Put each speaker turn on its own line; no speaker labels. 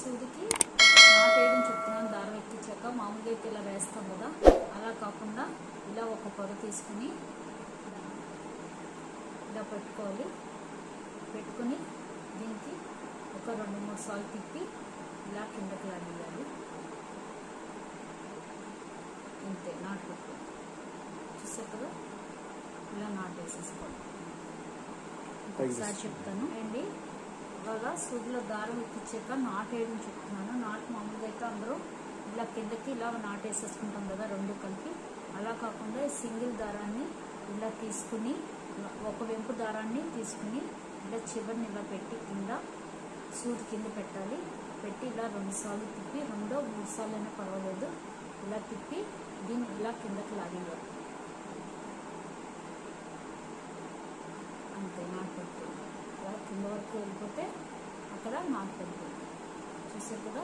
సూదికి నాటేయడం చెప్తున్నాను. దారం ఎక్కించాక మామూలుగా అయితే ఇలా వేస్తాం కదా, అలా కాకుండా ఇలా ఒక పొర తీసుకుని ఇలా పెట్టుకోవాలి. పెట్టుకుని దీనికి ఒక 2-3 సార్లు తిప్పి ఇలా కిందకి లాగేయాలి. అంతే, నాటు పెట్టు. చూసారు కదా, ఇలా నాటేసేసుకోండి. ఒకసారి చెప్తాను అండి. ఇలాగా సూదిలో దారం ఎక్కించాక నాటేయడం చెప్తున్నాను. నాటు మామూలుగా అయితే అందరూ ఇలా కిందకి ఇలా నాటేసేసుకుంటాం కదా 2 కలిపి. అలా కాకుండా సింగిల్ దారాన్ని ఇలా తీసుకుని, ఒక వెంపు దారాన్ని తీసుకుని ఇలా చివరిని ఇలా పెట్టి కింద సూది కింద పెట్టాలి. పెట్టి ఇలా 2 సార్లు తిప్పి, 2-3 సార్లు అయినా పర్వాలేదు, ఇలా తిప్పి దీన్ని ఇలా కిందకి లాగేయాలి. అంతే, నాటు పెడుతుంది. ఇలా కింద వరకు వెళ్ళిపోతే అక్కడ నాటు పెడుతుంది. చూసారు కదా.